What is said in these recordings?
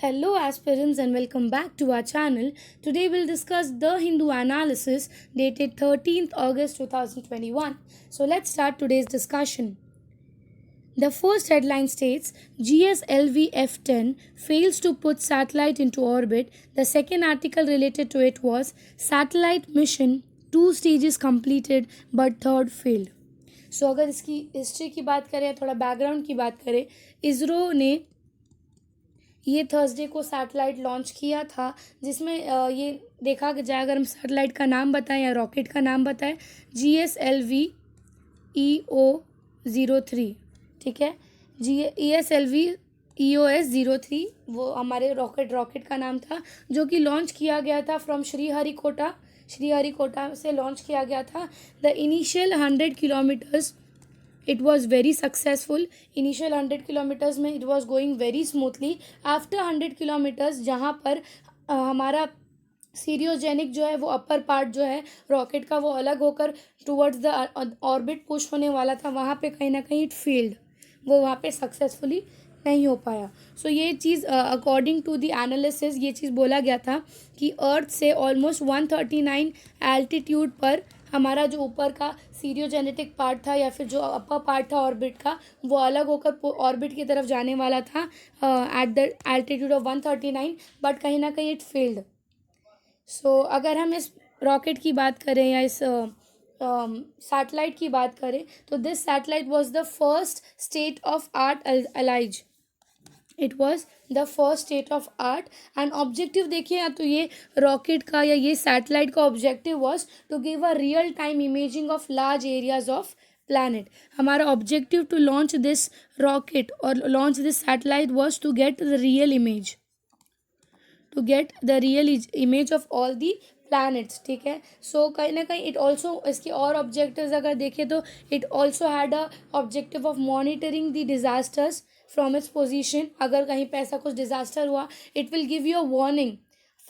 Hello, aspirants, and welcome back to our channel. Today, we'll discuss the Hindu analysis dated 13th August 2021. So, let's start today's discussion. The first headline states GSLV F10 fails to put satellite into orbit. The second article related to it was Satellite Mission, two stages completed but third failed. सो अगर इसकी history की बात करें, थोड़ा background की बात करें, इसरो ने ये थर्सडे को सैटेलाइट लॉन्च किया था, जिसमें ये देखा जाए, अगर हम सैटेलाइट का नाम बताएं या रॉकेट का नाम बताएं, GSLV-EO03, ठीक है, GSLV-EOS03 वो हमारे रॉकेट का नाम था, जो कि लॉन्च किया गया था फ्रॉम श्रीहरिकोटा से लॉन्च किया गया था. The initial 100 kilometres it was very successful. Initial 100 kilometres में it was going very smoothly. After 100 kilometres जहाँ पर हमारा सीरियोजेनिक जो है वो अपर पार्ट जो है रॉकेट का वो अलग होकर टुवर्ड्स द ऑर्बिट पुश होने वाला था, वहाँ पे कहीं ना कहीं इट फेल्ड, वो वहाँ पे सक्सेसफुली नहीं हो पाया. सो ये चीज़ अकॉर्डिंग टू द एनालिसिस ये चीज़ बोला गया था कि अर्थ से ऑलमोस्ट 139 एल्टीट्यूड पर हमारा जो ऊपर का सीरियोजेनेटिक पार्ट था या फिर जो अपर पार्ट था ऑर्बिट का, वो अलग होकर ऑर्बिट की तरफ जाने वाला था at the altitude of 139, but कहीं ना कहीं इट फेल्ड. सो अगर हम इस रॉकेट की बात करें या इस सैटेलाइट की बात करें, तो this satellite was the first state of art अलाइज. It was the first state of art. And objective देखिए, या तो ये रॉकेट का या ये सैटेलाइट का objective was to give a real time imaging of large areas of planet. हमारा objective to launch this rocket और launch this satellite was to get the real image of all the planets, ठीक है. सो कहीं ना कहीं it also इसके और objectives अगर देखें तो it also had a objective of monitoring the disasters from its position. अगर कहीं पे ऐसा कुछ डिजास्टर हुआ, it will give you a warning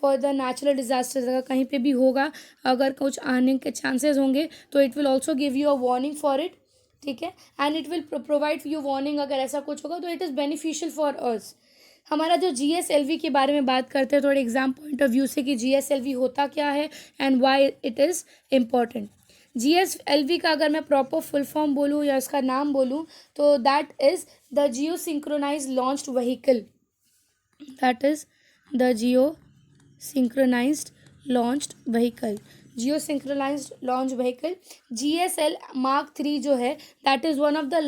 for the natural disasters. अगर कहीं पे भी होगा, अगर कुछ आने के चांसेस होंगे, तो it will also give you a warning for it, ठीक है. And it will provide you warning अगर ऐसा कुछ होगा, तो it is beneficial for us. हमारा जो GSLV के बारे में बात करते हैं थोड़े एग्जाम पॉइंट ऑफ व्यू से कि GSLV होता क्या है and why it is important. GSLV का अगर मैं प्रॉपर फुल फॉर्म बोलूँ या इसका नाम बोलूँ, तो that is the geo synchronize launched vehicle. That is the geo synchronized launched vehicle. Geosynchronized launch vehicle GSL Mark 3 जो है, that is one of the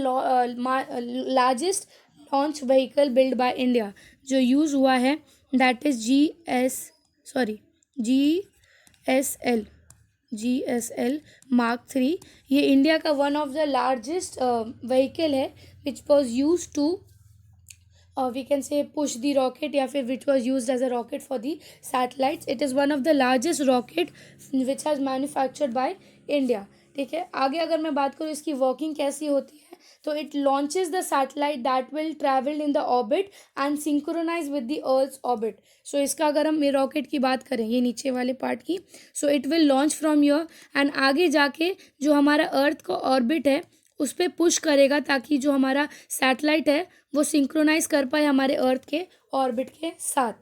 largest launch vehicle built by India. जो use हुआ है that is GSL Mark 3. ये India का one of the largest vehicle है which was used to we can say push the rocket या फिर which was used as a rocket for the satellites. It is one of the largest rocket which has manufactured by India, ठीक है. आगे अगर मैं बात करूँ इसकी वर्किंग कैसी होती है, तो it launches the satellite that will travel in the orbit and synchronise with the earth orbit. So इसका अगर हम रॉकेट की बात करें, ये नीचे वाले पार्ट की, so it will launch from your and आगे जाके जो हमारा अर्थ का ऑर्बिट है उस पर पुश करेगा, ताकि जो हमारा सैटेलाइट है वो सिंक्रोनाइज कर पाए हमारे अर्थ के ऑर्बिट के साथ.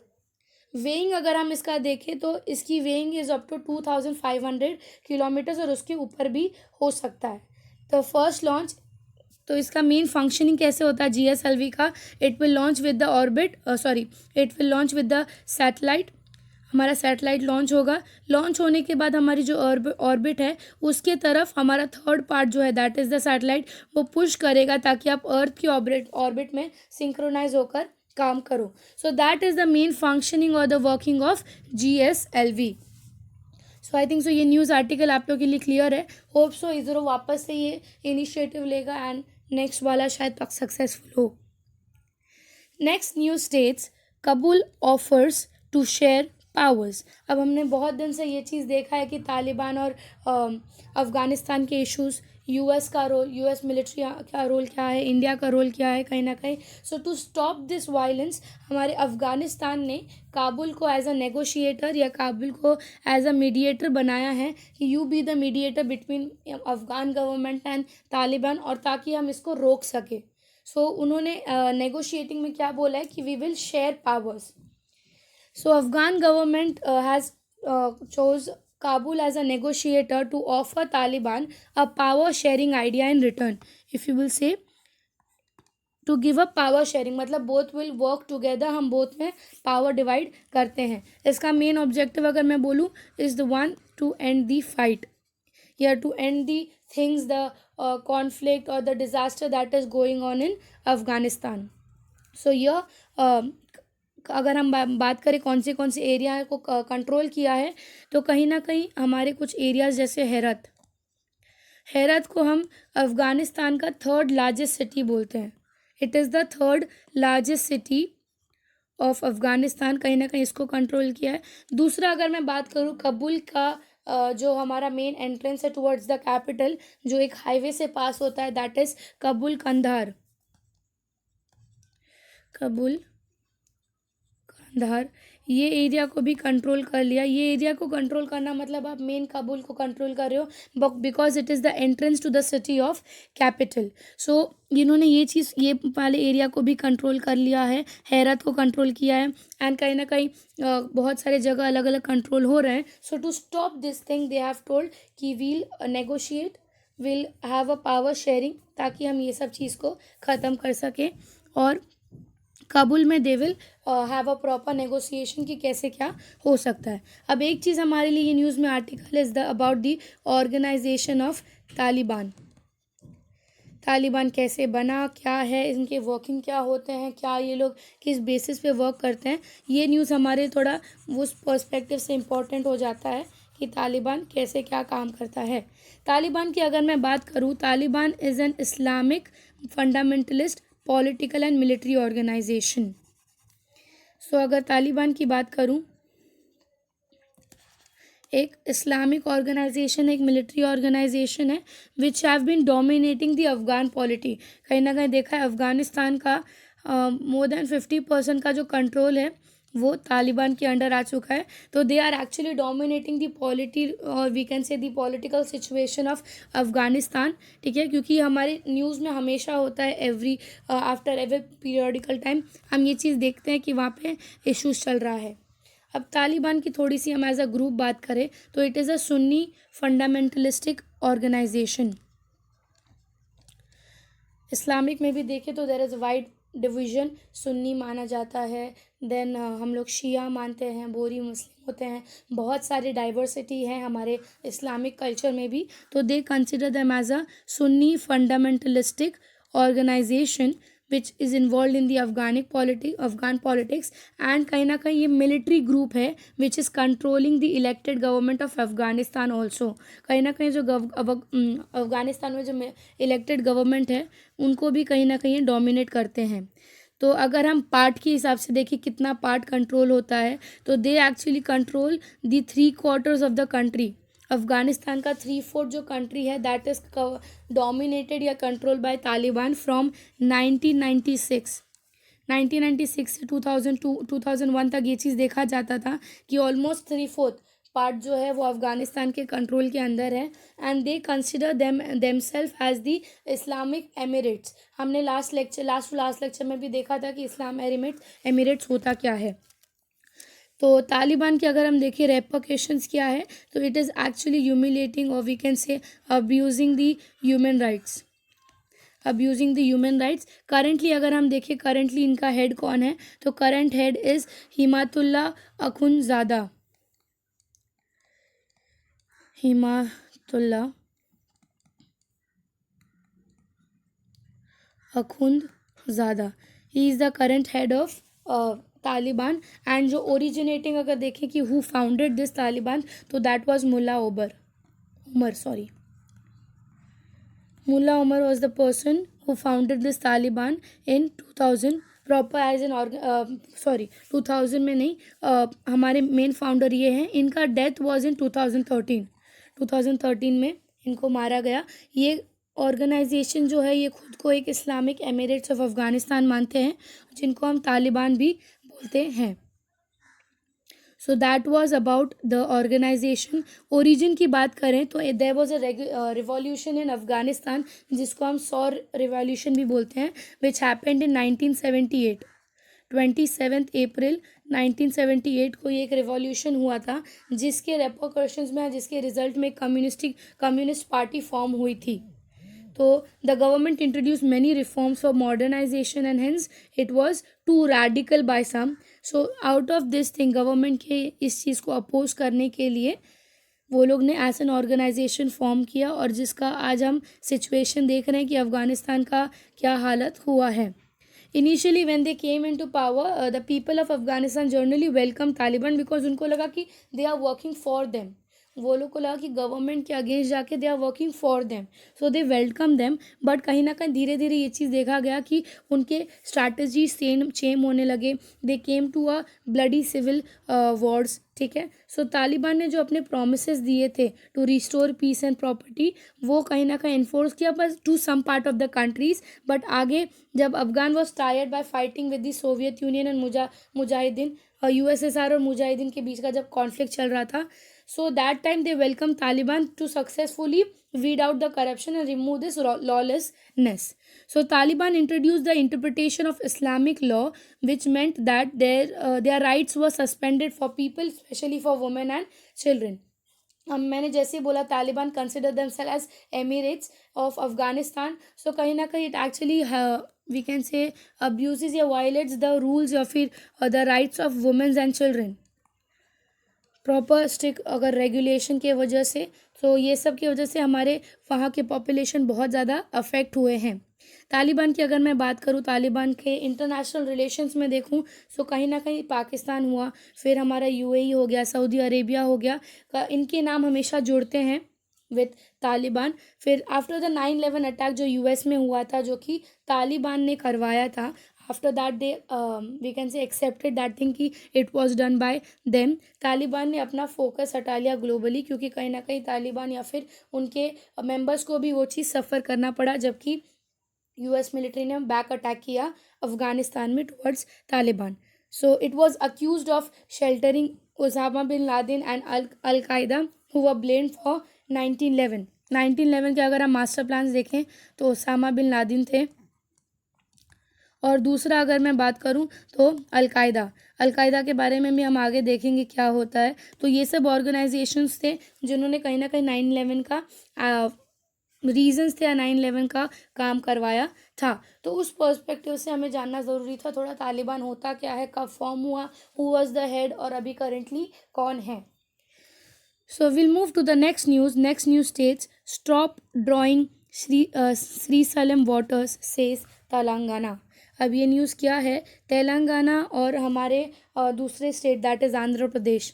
वेइंग अगर हम इसका देखें तो इसकी weighing is up to 2500 kilometers और उसके ऊपर भी हो सकता है. तो फर्स्ट लॉन्च, तो इसका मेन फंक्शनिंग कैसे होता है GSLV का, it will launch with the satellite. हमारा सैटेलाइट लॉन्च होगा. लॉन्च होने के बाद हमारी जो ऑर्बिट है उसके तरफ हमारा थर्ड पार्ट जो है दैट इज़ द सैटेलाइट, वो पुश करेगा ताकि आप अर्थ की ऑर्बिट में सिंक्रोनाइज होकर काम करो. So that is the main functioning और the working of GSLV. So I think so ये न्यूज़ आर्टिकल आप लोगों के लिए क्लियर है. होप सो इसरो वापस से ये इनिशिएटिव लेगा एंड नेक्स्ट वाला शायद तक सक्सेसफुल हो. Next news states Kabul offers to share powers. अब हमने बहुत दिन से ये चीज़ देखा है कि तालिबान और अफ़गानिस्तान के इश्यूज़, यूएस मिलिट्री का रोल क्या है, इंडिया का रोल क्या है कहीं ना कहीं. सो टू स्टॉप दिस वायलेंस हमारे अफ़गानिस्तान ने काबुल को एज अ नेगोशिएटर या काबुल को एज अ मीडिएटर बनाया है कि you be the mediator between Afghan government and Taliban, और ताकि हम इसको रोक सके. सो उन्होंने नेगोशिएटिंग में क्या बोला है कि we will share powers. So Afghan government has chose Kabul as a negotiator to offer Taliban a power sharing idea in return. If you will say to give up power sharing, मतलब both will work together, हम both में power divide करते हैं. इसका main objective अगर मैं बोलूँ is the one to end the fight या to end the things, the conflict और the disaster that is going on in Afghanistan. So यह अगर हम बात करें कौन से एरिया को कंट्रोल किया है, तो कहीं ना कहीं हमारे कुछ एरियाज जैसे हेरत को हम अफगानिस्तान का थर्ड लार्जेस्ट सिटी बोलते हैं. It is the third largest city of Afghanistan. कहीं ना कहीं इसको कंट्रोल किया है. दूसरा अगर मैं बात करूँ कबूल का, जो हमारा मेन एंट्रेंस है टुवर्ड्स द कैपिटल, जो एक हाईवे से पास होता है, दैट इज़ कबूल कंधार. कबूल कंधार ये एरिया को भी कंट्रोल कर लिया. ये एरिया को कंट्रोल करना मतलब आप मेन काबुल को कंट्रोल कर रहे हो, because it is the entrance to the city of capital. So इन्होंने ये चीज़, ये वाले एरिया को भी कंट्रोल कर लिया है, हेरत को कंट्रोल किया है. एंड कहीं ना कहीं बहुत सारे जगह अलग अलग कंट्रोल हो रहे हैं. So to stop this thing they have told कि we'll negotiate, will have a power sharing, ताकि हम ये सब चीज़ को ख़त्म कर सकें. और काबुल में दे will have a proper negotiation कि कैसे क्या हो सकता है. अब एक चीज़ हमारे लिए ये न्यूज़ में article is the about the organization of Taliban. Taliban कैसे बना, क्या है इनके वर्किंग, क्या होते हैं, क्या ये लोग किस बेसिस पे वर्क करते हैं. ये न्यूज़ हमारे थोड़ा उस पर्सपेक्टिव से इम्पोर्टेंट हो जाता है कि तालिबान कैसे क्या काम करता है. तालिबान की अगर मैं बात करूँ, Taliban is an Islamic fundamentalist political and military organisation. So अगर तालिबान की बात करूं, एक इस्लामिक ऑर्गेनाइजेशन, एक मिलिट्री ऑर्गेनाइजेशन है which have been dominating the Afghan polity. कहीं ना कहीं देखा है अफगानिस्तान का मोर देन 50% का जो कंट्रोल है वो तालिबान के अंडर आ चुका है. तो they are actually dominating the polity, और we can say the political situation of Afghanistan. ठीक है, क्योंकि हमारे न्यूज़ में हमेशा होता है every after every periodical time हम ये चीज़ देखते हैं कि वहाँ पे इश्यूज चल रहा है. अब तालिबान की थोड़ी सी हम एज अ ग्रुप बात करें तो it is a Sunni fundamentalistic organisation. Islamic में भी देखें तो देयर इज़ वाइड डिवीज़न. सुन्नी माना जाता है, देन हम लोग शिया मानते हैं, बोरी मुस्लिम होते हैं, बहुत सारी डाइवर्सिटी है हमारे इस्लामिक कल्चर में भी. तो they consider them as a Sunni fundamentalistic organisation which is involve in the Afghan politics. And कहीं ना कहीं ये मिलिट्री ग्रुप है which is controlling the elected government of Afghanistan also. कहीं ना कहीं जो अफगानिस्तान में जो इलेक्टेड गवर्नमेंट है उनको भी कहीं ना कहीं डोमिनेट करते हैं. तो अगर हम पार्ट के हिसाब से देखें कितना पार्ट कंट्रोल होता है, तो they actually control the 3/4 of the country. Afghanistan का 3/4 जो कंट्री है दैट इज़ डोमिनेटेड या कंट्रोल बाय तालिबान फ्रॉम 1996. 1996 से 2001 तक ये चीज़ देखा जाता था कि ऑलमोस्ट 3/4 पार्ट जो है वो अफगानिस्तान के कंट्रोल के अंदर है. And they consider themselves as the Islamic emirates. हमने लास्ट लेक्चर में भी देखा था कि इस्लाम एमिरेट्स होता क्या है. तो तालिबान की अगर हम देखें रेपरकेशंस क्या है, तो इट इज़ एक्चुअली ह्यूमिलेटिंग और we can say abusing the human rights. Currently अगर हम देखें, करेंटली इनका हेड कौन है, तो current head is Hibatullah Akhundzada. Hibatullah Akhundzada, he is the current head of Taliban. And जो ओरिजिनेटिंग अगर देखें कि हु फाउंडेड दिस तालिबान, तो that was Mullah Omar. Mullah Omar was the person who founded this Taliban in 2000. Proper as an 2000 में नहीं, हमारे मेन फाउंडर ये हैं. इनका डेथ वाज इन 2013 में इनको मारा गया. ये ऑर्गेनाइजेशन जो है ये खुद को एक इस्लामिक एमिरेट्स ऑफ अफगानिस्तान मानते हैं, जिनको हम तालिबान भी बोलते हैं. So that was about the organization. Origin की बात करें तो there was a revolution in Afghanistan जिसको हम सौर रिवॉल्यूशन भी बोलते हैं, विच हैपेंड इन 1978. 27 अप्रैल 1978 को ये एक रिवॉल्यूशन हुआ था, जिसके रेपरकशंस में, जिसके रिजल्ट में कम्युनिस्ट पार्टी फॉर्म हुई थी. तो the government introduce many reforms for modernization and hence it was too radical by some. So out of this thing, government के इस चीज़ को अपोज करने के लिए वो लोग ने एज एन ऑर्गेनाइजेशन फॉर्म किया, और जिसका आज हम सिचुएशन देख रहे हैं कि अफ़गानिस्तान का क्या हालत हुआ है. Initially when they came into power, the people of Afghanistan generally welcome Taliban, because उनको लगा कि they are working for them. वो लोग को लगा कि गवर्नमेंट के अगेंस्ट जाके they are working for them, so they welcome them. But कहीं ना कहीं धीरे धीरे ये चीज़ देखा गया कि उनके स्ट्रैटेजी चेंज होने लगे. They came to a bloody civil wars. ठीक है. सो तालिबान ने जो अपने प्रोमिसेस दिए थे to restore peace and property, वो कहीं ना कहीं इन्फोर्स किया, बस to some part of the countries. But आगे जब Afghan was tired by fighting with the Soviet Union and मुजाहिदीन, यूएसएसआर और मुजाहिदीन के बीच का जब कॉन्फ्लिक्ट चल रहा था, so that time they welcomed Taliban to successfully weed out the corruption and remove this lawlessness. So Taliban introduced the interpretation of Islamic law, which meant that their rights were suspended for people, especially for women and children. मैंने जैसे ही बोला Taliban consider themselves as emirates of Afghanistan, so कहीं ना कहीं it actually we can say abuses या violates the rules या फिर the rights of womens and children. Proper strict अगर रेगुलेशन के वजह से, तो ये सब की वजह से हमारे वहाँ के पॉपुलेशन बहुत ज़्यादा अफेक्ट हुए हैं. तालिबान की अगर मैं बात करूँ, तालिबान के इंटरनेशनल रिलेशंस में देखूँ, सो कहीं ना कहीं पाकिस्तान हुआ, फिर हमारा यूएई हो गया, सऊदी अरेबिया हो गया, इनके नाम हमेशा जुड़ते हैं विथ तालिबान. फिर आफ्टर द 9/11 अटैक जो यूएस में हुआ था, जो कि तालिबान ने करवाया था, after that they we can say accepted that thing कि it was done by them. Taliban ने अपना फोकस हटा लिया ग्लोबली, क्योंकि कहीं ना कहीं तालिबान या फिर उनके मेंबर्स को भी वो चीज़ सफ़र करना पड़ा, जबकि यूएस मिलिट्री ने बैक अटैक किया अफगानिस्तान में towards Taliban. So it was accused of sheltering Osama bin Laden and al Qaeda, who were blamed for 1911 के अगर हम मास्टर प्लान्स देखें तो ओसामा बिन लादेन थे. और दूसरा अगर मैं बात करूं तो अलकायदा के बारे में भी हम आगे देखेंगे क्या होता है. तो ये सब ऑर्गेनाइजेशंस थे जिन्होंने कहीं ना कहीं 9/11 का रीजंस थे या 9/11 का काम करवाया था. तो उस पर्सपेक्टिव से हमें जानना ज़रूरी था थोड़ा तालिबान होता क्या है, कब फॉर्म हुआ, हु वाज द हेड, और अभी करेंटली कौन है. So we'll move to the next news. Next news states, stop drawing Sri Salam waters, says Telangana. अब ये न्यूज़ क्या है, तेलंगाना और हमारे दूसरे स्टेट दैट इज़ आंध्र प्रदेश,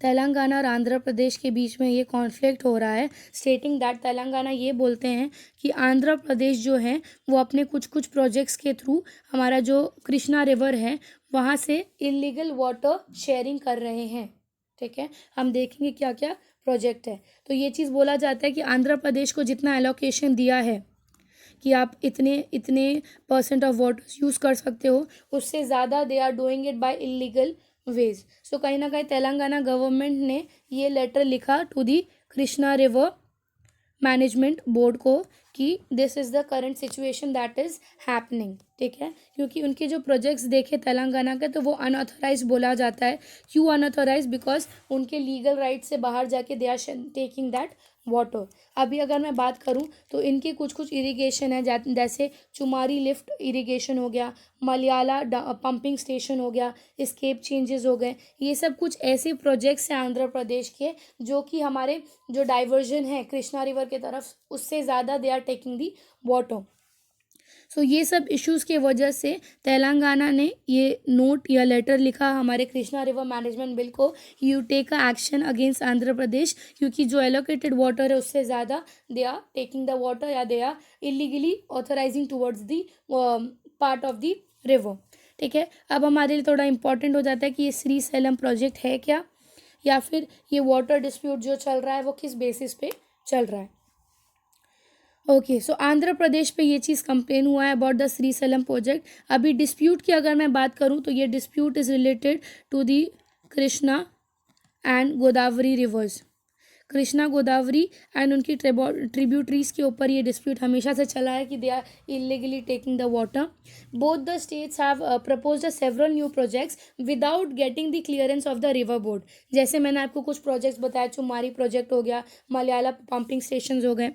तेलंगाना और आंध्र प्रदेश के बीच में ये कॉन्फ्लिक्ट हो रहा है. स्टेटिंग दैट तेलंगाना ये बोलते हैं कि आंध्र प्रदेश जो है वो अपने कुछ प्रोजेक्ट्स के थ्रू हमारा जो कृष्णा रिवर है वहाँ से इलीगल वाटर शेयरिंग कर रहे हैं. ठीक है, हम देखेंगे क्या क्या प्रोजेक्ट है. तो ये चीज़ बोला जाता है कि आंध्र प्रदेश को जितना एलोकेशन दिया है कि आप इतने % ऑफ वाटर्स यूज़ कर सकते हो, उससे ज़्यादा they are doing it by illegal ways. So कहीं ना कहीं तेलंगाना गवर्नमेंट ने ये लेटर लिखा to the Krishna river management board को कि this is the current situation that is happening. ठीक है, क्योंकि उनके जो प्रोजेक्ट्स देखे तेलंगाना के तो वो अनऑथराइज बोला जाता है. क्यों अनऑथराइज? बिकॉज उनके लीगल राइट से बाहर जाके they are taking that water. अभी अगर मैं बात करूं तो इनके कुछ इरिगेशन है, जैसे चुमारी लिफ्ट इरिगेशन हो गया, मलयाला पंपिंग स्टेशन हो गया, स्केप चेंजेस हो गए. ये सब कुछ ऐसे प्रोजेक्ट्स हैं आंध्र प्रदेश के जो कि हमारे जो डाइवर्जन है कृष्णा रिवर के तरफ, उससे ज़्यादा they are taking the water. So ये सब इश्यूज़ के वजह से तेलंगाना ने ये नोट या लेटर लिखा हमारे कृष्णा रिवर मैनेजमेंट बिल को, you take a action against Andhra Pradesh, क्योंकि जो एलोकेटेड वाटर है उससे ज़्यादा they are taking the water या they are illegally authorising towards the part of the river. ठीक है, अब हमारे लिए थोड़ा इंपॉर्टेंट हो जाता है कि ये श्री सेलम प्रोजेक्ट है क्या, या फिर ये वाटर डिस्प्यूट जो चल रहा है वो किस बेसिस पे चल रहा है. ओके, सो आंध्र प्रदेश पे ये चीज़ कंप्लेन हुआ है about the Srisailam project. अभी डिस्प्यूट की अगर मैं बात करूँ तो ये dispute is related to the Krishna and Godavari rivers. Krishna Godavari and उनकी ट्रिब्यूटरीज के ऊपर ये डिस्प्यूट हमेशा से चला है कि they are illegally taking the water. Both the states have proposed several new projects without getting the clearance of the river board. जैसे मैंने आपको कुछ प्रोजेक्ट्स बताया, चुमारी प्रोजेक्ट हो गया, मलयाला पंपिंग स्टेशन हो गए,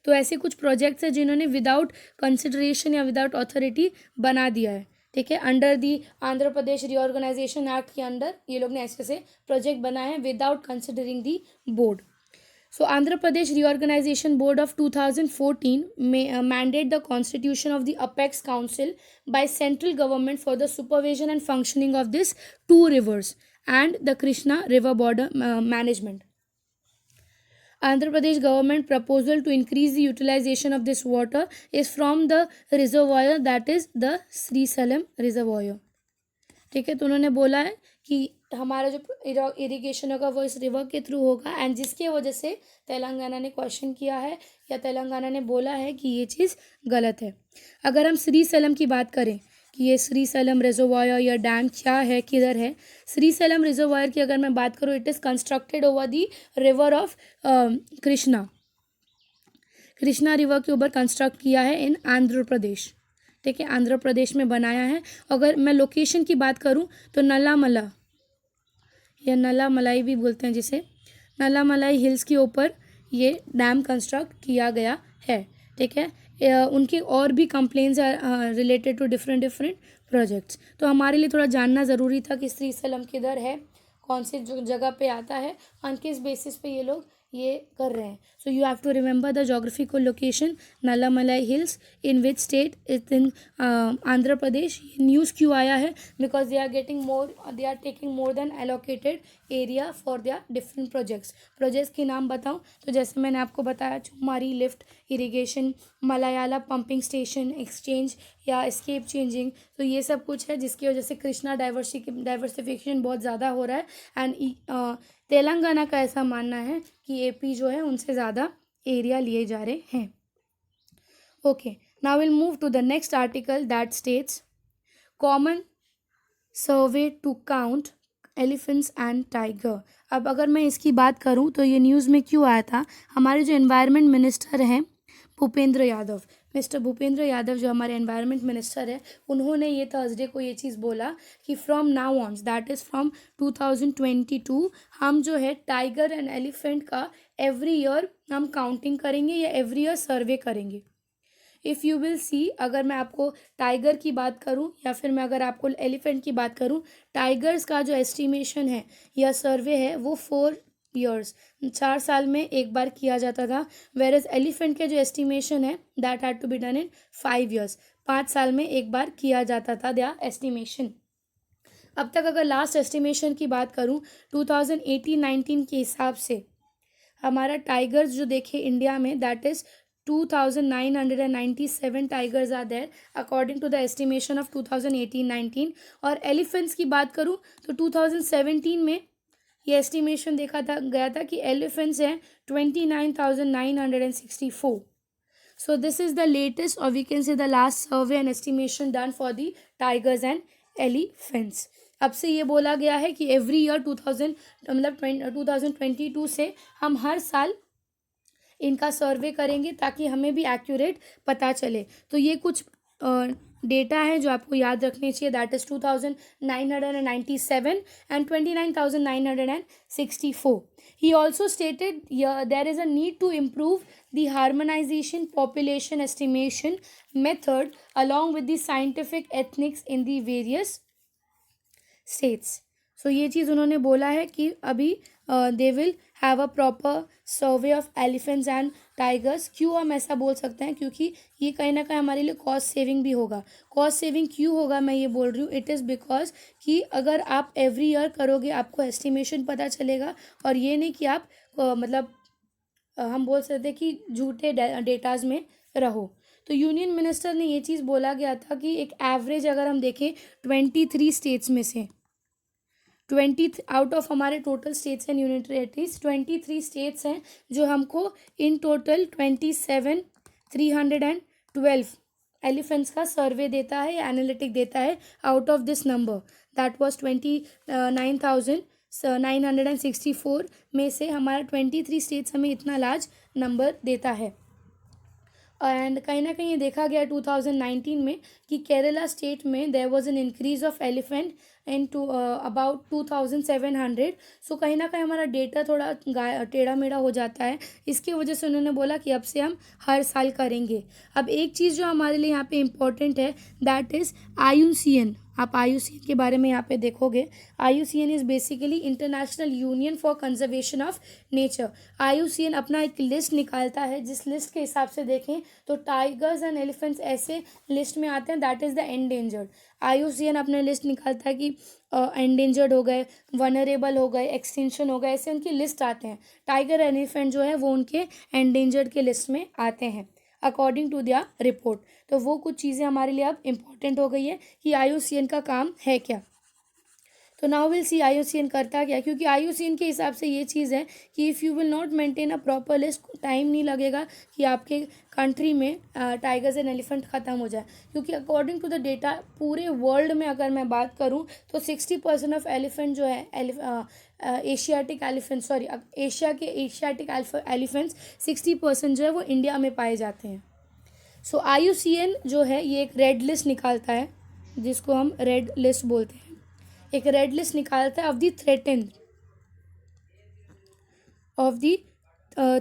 तो ऐसे कुछ प्रोजेक्ट्स हैं जिन्होंने विदाउट कंसिडरेशन या विदाउट अथॉरिटी बना दिया है. ठीक है, under the Andhra Pradesh reorganization act के अंडर ये लोग ने ऐसे ऐसे प्रोजेक्ट बनाए हैं without considering the board. So Andhra Pradesh Reorganization Board of 2014 mandate the constitution of the Apex Council by central government for the supervision and functioning of these two rivers and the Krishna River border management. Andhra Pradesh government proposal to increase the utilization of this water is from the reservoir that is the Sri Salam reservoir. ठीक है, तो उन्होंने बोला है कि हमारा जो irrigation होगा वो इस रिवर के थ्रू होगा, एंड जिसके वजह से तेलंगाना ने क्वेश्चन किया है या तेलंगाना ने बोला है कि ये चीज़ गलत है. अगर हम श्री सलम की बात करें कि ये श्री सलम रिजर्वायर या डैम क्या है, किधर है, श्री सलम रिजर्वायर की अगर मैं बात करूँ, it is constructed over the river of Krishna river के ऊपर कंस्ट्रक्ट किया है इन आंध्र प्रदेश. ठीक है, आंध्र प्रदेश में बनाया है. अगर मैं लोकेशन की बात करूं तो नलामला या नलामलाई भी बोलते हैं जिसे, नलामलाई हिल्स के ऊपर ये डैम कंस्ट्रक्ट किया गया है. ठीक है, उनके और भी complaints related to different projects. तो हमारे लिए थोड़ा जानना ज़रूरी था कि श्री सलम किधर है, कौन सी जगह पे आता है, और किस बेसिस पे ये लोग ये कर रहे हैं. So you have to remember the geographical location Nallamalai hills in which state is in Andhra Pradesh. ये न्यूज़ क्यों आया है, because they are taking more than allocated area for their different projects के नाम बताऊं तो जैसे मैंने आपको बताया, Chumari lift irrigation, Malyala pumping station, exchange या एस्केप चेंजिंग, तो ये सब कुछ है जिसकी वजह से कृष्णा डाइवर्सिफिकेशन बहुत ज़्यादा हो रहा है. एंड तेलंगाना का ऐसा मानना है कि एपी जो है उनसे ज़्यादा एरिया लिए जा रहे हैं. Okay, now will move to the next article that states common survey to count elephants and tiger. अब अगर मैं इसकी बात करूं तो ये न्यूज़ में क्यों आया था, हमारे जो एनवायरनमेंट मिनिस्टर हैं मिस्टर भूपेंद्र यादव जो हमारे एनवायरनमेंट मिनिस्टर है, उन्होंने ये थर्सडे को ये चीज़ बोला कि from now on, that is from 2022, हम जो है टाइगर एंड एलिफेंट का एवरी ईयर हम काउंटिंग करेंगे या एवरी ईयर सर्वे करेंगे. इफ़ यू विल सी, अगर मैं आपको टाइगर की बात करूं या फिर मैं अगर आपको एलिफेंट की बात करूं, टाइगर्स का जो एस्टिमेशन है या सर्वे है वो 4 ईयर्स 4 साल में एक बार किया जाता था, वेर एज एलिफेंट के जो एस्टिमेशन है that had to be done in 5 years 5 साल में एक बार किया जाता था देयर एस्टिमेशन. अब तक अगर लास्ट एस्टिमेशन की बात करूं 2018-19 के हिसाब से हमारा टाइगर्स जो देखे इंडिया में, that is 2997 tigers are there according to the estimation of 2018-19. और एलिफेंट्स की बात करूं तो 2017 में ये एस्टिमेशन गया था कि एलिफेंट्स हैं 29,964. So this is the latest, or we can say the last survey and estimation done for the tigers and elephants. अब से ये बोला गया है कि एवरी ईयर 2022 से हम हर साल इनका सर्वे करेंगे ताकि हमें भी एक्यूरेट पता चले. तो ये कुछ डेटा है जो आपको याद रखने चाहिए, that is 2997 and 29,964. He also stated there is a need to improve the harmonisation population estimation method along with the scientific ethnics in the various states. So ये चीज़ उन्होंने बोला है कि अभी they will have a proper survey of elephants and tigers. क्यों हम ऐसा बोल सकते हैं, क्योंकि ये कहीं ना कहीं हमारे लिए कॉस्ट सेविंग भी होगा. कॉस्ट सेविंग क्यों होगा मैं ये बोल रही हूँ, इट इज़ बिकॉज कि अगर आप एवरी ईयर करोगे आपको एस्टिमेशन पता चलेगा, और ये नहीं कि आप हम बोल सकते कि झूठे डेटाज में रहो. तो यूनियन मिनिस्टर ने ये चीज़ बोला गया था कि एक एवरेज अगर हम देखें 23 स्टेट्स में से 20 आउट ऑफ हमारे total states and union territories 23 states हैं जो हमको इन टोटल 27,312 एलिफेंट्स का सर्वे देता है या एनालिटिक देता है. Out of this number that was 29,964 964 में से हमारा 23 स्टेट्स हमें इतना लार्ज नंबर देता है। एंड कहीं ना कहीं देखा गया 2019 में कि केरला स्टेट में there was an increase of elephant in to about 2700। So कहीं ना कहीं हमारा डेटा थोड़ा टेढ़ा मेढ़ा हो जाता है। इसकी वजह से उन्होंने बोला कि अब से हम हर साल करेंगे। अब एक चीज़ जो हमारे लिए यहाँ पे इम्पोर्टेंट है दैट इज़ IUCN। आप IUCN के बारे में यहाँ पे देखोगे। IUCN is basically international union for conservation of nature. IUCN अपना एक लिस्ट निकालता है, जिस लिस्ट के हिसाब से देखें तो टाइगर्स एंड एलिफेंट्स ऐसे लिस्ट में आते हैं that is the endangered. IUCN अपने लिस्ट निकालता है कि एंडेंजर्ड हो गए, वनरेबल हो गए, एक्सटिंक्शन हो गए, ऐसे उनकी लिस्ट आते हैं। टाइगर एलिफेंट जो है वो उनके एंडेंजर्ड के लिस्ट में आते हैं अकॉर्डिंग टू दियर रिपोर्ट। तो वो कुछ चीज़ें हमारे लिए अब इम्पॉर्टेंट हो गई है कि IUCN का काम है क्या। तो नाउ विल सी IUCN करता क्या, क्योंकि IUCN के हिसाब से ये चीज़ है कि if you will not maintain a proper list, time नहीं लगेगा कि आपके कंट्री में टाइगर्स एंड एलिफेंट ख़त्म हो जाए। क्योंकि अकॉर्डिंग टू द डेटा पूरे वर्ल्ड में अगर मैं बात करूँ तो 60% ऑफ एलिफेंट जो है एशियाटिक एलिफेंट, सॉरी एशिया के एशियाटिक एलिफेंट्स 60% जो है वो इंडिया में पाए जाते हैं। सो IUCN जो है ये एक रेड लिस्ट निकालता है, जिसको हम रेड लिस्ट बोलते हैं। एक रेड लिस्ट निकालता है ऑफ दी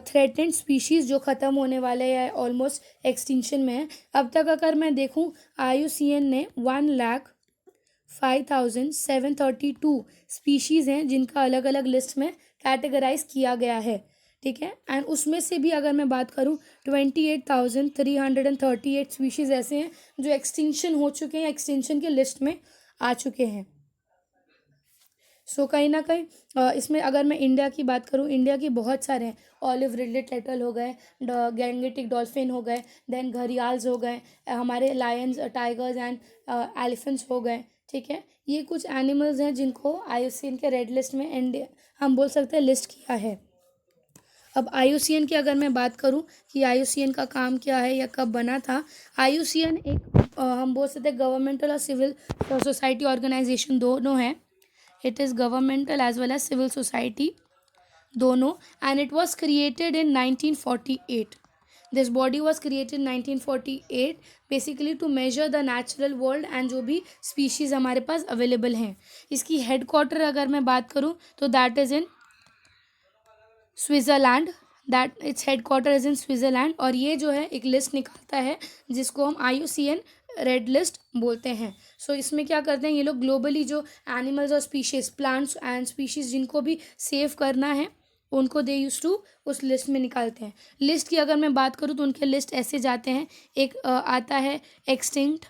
थ्रेटेंड स्पीशीज़ जो ख़त्म होने वाले या ऑलमोस्ट एक्सटिंक्शन में है। अब तक अगर मैं देखूं IUCN ने 1,05,732 स्पीशीज़ हैं जिनका अलग अलग लिस्ट में कैटेगराइज किया गया है, ठीक है। एंड उसमें से भी अगर मैं बात करूं 28,338 स्पीशीज़ ऐसे हैं जो एक्सटिंक्शन हो चुके हैं, एक्सटिंक्शन के लिस्ट में आ चुके हैं। सो कहीं ना कहीं इसमें अगर मैं इंडिया की बात करूँ, इंडिया की बहुत सारे हैं। ऑलिव रिडले टर्टल हो गए, गैंगेटिक डॉल्फिन हो गए, देन घड़ियाल्स हो गए, हमारे लायंस, टाइगर्स एंड एलिफेंट्स हो गए, ठीक है। ये कुछ एनिमल्स हैं जिनको IUCN के रेड लिस्ट में हम बोल सकते हैं लिस्ट किया है। अब IUCN की अगर मैं बात करूं कि IUCN का काम क्या है या कब बना था। IUCN एक हम बोल सकते हैं गवर्नमेंटल और सिविल सोसाइटी ऑर्गेनाइजेशन दोनों है। It is governmental as well as civil society दोनों, and it was created in 1948। This body was created 1948 basically to measure the natural world and जो भी स्पीशीज़ हमारे पास अवेलेबल हैं। इसकी हेड क्वार्टर अगर मैं बात करूँ तो that is in Switzerland, that its head quarter is in Switzerland. और ये जो है एक लिस्ट निकालता है जिसको हम IUCN रेड लिस्ट बोलते हैं। सो इसमें क्या करते हैं ये लोग, ग्लोबली जो एनिमल्स और स्पीशीज़, प्लांट्स एंड स्पीशीज़ जिनको भी सेव करना है उनको दे यूज टू उस लिस्ट में निकालते हैं। लिस्ट की अगर मैं बात करूँ तो उनके लिस्ट ऐसे जाते हैं। एक आता है एक्सटिंक्ट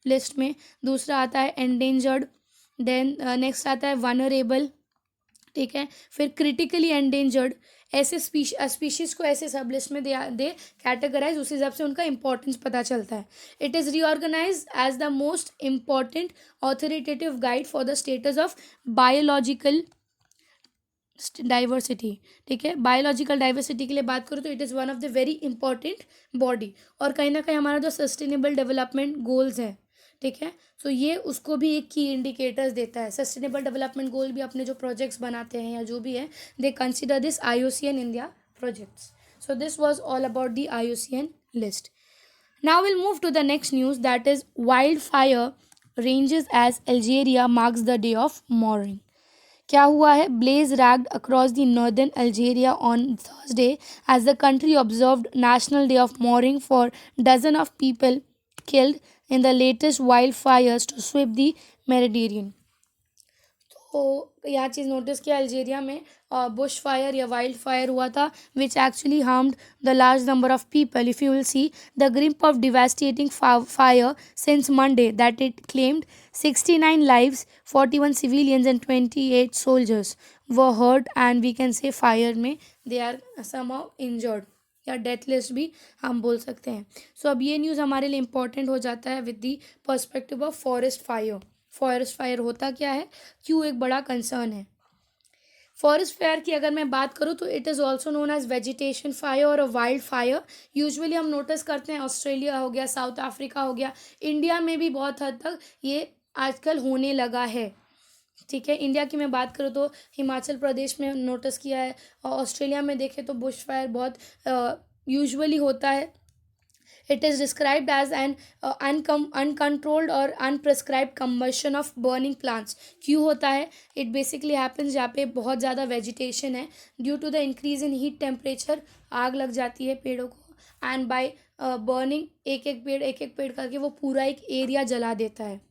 लिस्ट में, दूसरा आता है एंडेंजर्ड, देन नेक्स्ट आता है वनरेबल, ठीक है, फिर क्रिटिकली एंडेंजर्ड। ऐसे स्पीशीज़ को ऐसे सब लिस्ट में दे कैटेगराइज, उस हिसाब से उनका इंपॉर्टेंस पता चलता है। It is reorganize as the most important authoritative guide for the status of biological diversity, ठीक है। बायोलॉजिकल डाइवर्सिटी के लिए बात करूँ तो it is one of the very important body. और कहीं ना कहीं हमारा जो सस्टेनेबल डेवलपमेंट गोल्स हैं, ठीक है, सो ये उसको भी एक की इंडिकेटर्स देता है। सस्टेनेबल डेवलपमेंट गोल भी अपने जो प्रोजेक्ट्स बनाते हैं या जो भी है, they consider this IUCN in their projects. So this was all about the IUCN list. Now will move to the next news that is wild fire ranges as Algeria marks the day of mourning. क्या हुआ है? Blaze raged across the northern Algeria on Thursday as the country observed national day of mourning for dozen of people killed in the latest wildfires to sweep the Mediterranean। तो यहाँ चीज़ notice किया, Algeria में Bush fire या wild fire हुआ था which actually harmed the large number of people. If you will see the grip of devastating fire since Monday that it claimed 69 lives, 41 civilians and 28 soldiers were hurt, and we can say fire में they are somehow injured या death list भी हम बोल सकते हैं। सो अब ये news हमारे लिए इम्पॉर्टेंट हो जाता है with the perspective of forest fire. Forest fire होता क्या है, क्यों एक बड़ा कंसर्न है। फॉरेस्ट फायर की अगर मैं बात करूँ तो it is also known as vegetation fire और वाइल्ड फायर। यूजुअली हम नोटिस करते हैं ऑस्ट्रेलिया हो गया, साउथ अफ्रीका हो गया, इंडिया में भी बहुत हद तक ये आजकल होने लगा है, ठीक है। इंडिया की मैं बात करूँ तो हिमाचल प्रदेश में नोटिस किया है, और ऑस्ट्रेलिया में देखें तो बुश फायर बहुत यूजुअली होता है। It is described as an uncontrolled और unprescribed combustion of burning plants. क्यों होता है? इट बेसिकली हैपन्स जहाँ पे बहुत ज़्यादा वेजिटेशन है, due to the increase in heat temperature आग लग जाती है पेड़ों को, एंड बाय बर्निंग एक एक पेड़ करके वो पूरा एक एरिया जला देता है।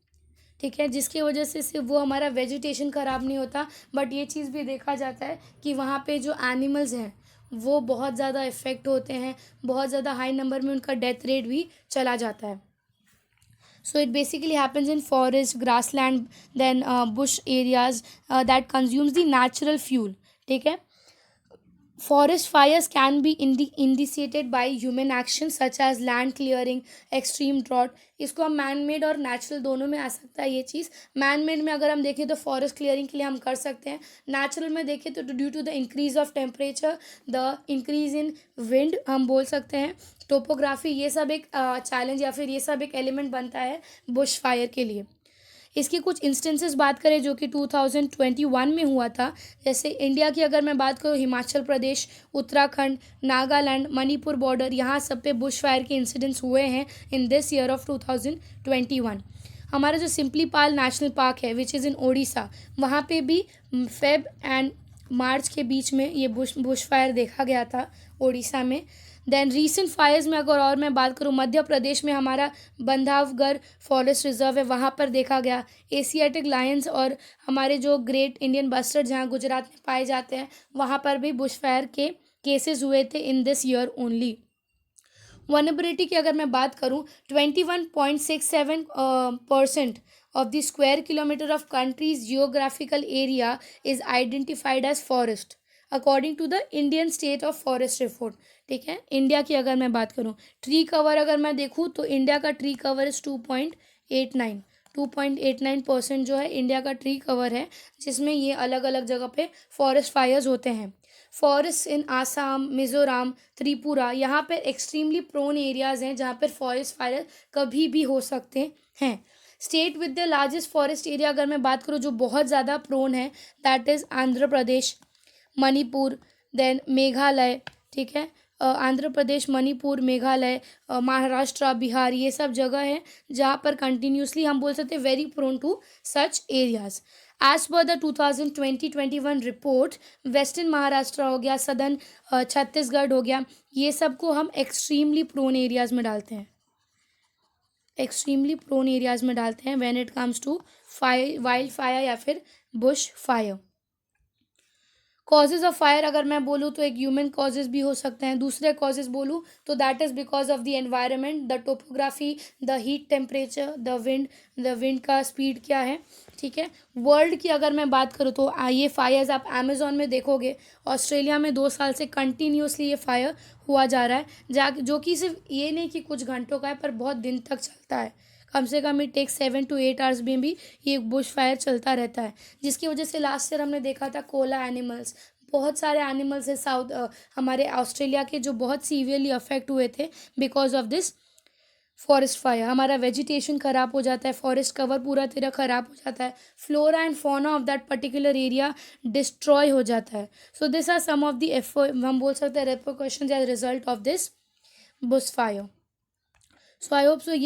ठीक है, जिसकी वजह से सिर्फ वो हमारा वेजिटेशन ख़राब नहीं होता, बट ये चीज़ भी देखा जाता है कि वहाँ पे जो एनिमल्स हैं वो बहुत ज़्यादा इफ़ेक्ट होते हैं, बहुत ज़्यादा हाई नंबर में उनका डेथ रेट भी चला जाता है। So it basically happens in forest, grassland, then bush areas that consumes the natural fuel. ठीक है। Forest fires can be initiated by human actions such as land clearing, extreme drought. इसको हम man made और natural दोनों में आ सकता है ये चीज़। मैन मेड में अगर हम देखें तो फॉरेस्ट क्लियरिंग के लिए हम कर सकते हैं। नेचुरल में देखें तो due to the increase of temperature, the increase in wind हम बोल सकते हैं, टोपोग्राफी, ये सब एक चैलेंज या फिर ये सब एक एलिमेंट बनता है बुश फायर के लिए। इसकी कुछ इंस्टेंसेस बात करें जो कि 2021 में हुआ था, जैसे इंडिया की अगर मैं बात करूँ, हिमाचल प्रदेश, उत्तराखंड, नागालैंड, मणिपुर बॉर्डर, यहाँ सब पे बुश फायर के इंसिडेंट्स हुए हैं इन दिस ईयर ऑफ 2021। हमारा जो सिंपली पाल नेशनल पार्क है विच इज़ इन ओडिशा, वहाँ पे भी फेब एंड मार्च के बीच में ये बुश फायर देखा गया था ओडिशा में। देन रीसेंट फायर्स में अगर और मैं बात करूँ, मध्य प्रदेश में हमारा बंधवगढ़ फॉरेस्ट रिजर्व है, वहाँ पर देखा गया। एशियाटिक लायंस और हमारे जो ग्रेट इंडियन बस्टर्ड जहाँ गुजरात में पाए जाते हैं, वहाँ पर भी बुश फायर के केसेस हुए थे in this year only. Vulnerability की अगर मैं बात करूँ, 21.67% of the square kilometer of country's geographical area is identified as forest according to the Indian State of Forest Report। ठीक है, इंडिया की अगर मैं बात करूँ, ट्री कवर अगर मैं देखूँ तो इंडिया का ट्री कवर इज़ 2.89% जो है इंडिया का ट्री कवर है, जिसमें ये अलग अलग जगह पे फॉरेस्ट फायर्स होते हैं। फॉरेस्ट इन आसाम, मिज़ोरम, त्रिपुरा, यहाँ पर एक्सट्रीमली प्रोन एरियाज़ हैं जहाँ पर फॉरेस्ट फायर कभी भी हो सकते हैं। State with the largest forest area अगर मैं बात करूँ जो बहुत ज़्यादा प्रोन है, that is Andhra Pradesh, Manipur, then Meghalaya. ठीक है, आंध्र प्रदेश, मणिपुर, मेघालय, महाराष्ट्र, बिहार, ये सब जगह है जहाँ पर कंटिन्यूसली हम बोल सकते हैं very prone to such areas. As per the 2020-21 report, western Maharashtra हो गया, सदर्न छत्तीसगढ़ हो गया, ये सब को हम एक्सट्रीमली प्रोन एरियाज में डालते हैं, when it comes to wild fire या फिर bush fire. Causes of fire अगर मैं बोलूँ तो एक ह्यूमन कॉजेज़ भी हो सकते हैं। दूसरे कॉजेज़ बोलूँ तो that is because of the environment, the topography, the heat temperature, the wind का स्पीड क्या है। ठीक है, वर्ल्ड की अगर मैं बात करूँ तो ये फायर्स आप अमेज़ॉन में देखोगे, ऑस्ट्रेलिया में 2 साल से कंटिन्यूसली ये फायर हुआ जा रहा है, जो कि सिर्फ ये नहीं कि कुछ घंटों का है, पर बहुत दिन तक चलता है। कम से कम इट टेक 7 to 8 आवर्स में भी ये बुश फायर चलता रहता है, जिसकी वजह से लास्ट ईयर हमने देखा था कोला एनिमल्स, बहुत सारे एनिमल्स है हमारे ऑस्ट्रेलिया के जो बहुत सीवियरली अफेक्ट हुए थे because of this forest fire. हमारा वेजिटेशन ख़राब हो जाता है, फॉरेस्ट कवर पूरा तरह ख़राब हो जाता है, flora and fauna of that particular area destroy हो जाता है। So this are some of the हम बोल सकते हैं repercussions as result of this bush fire. So I hope so ये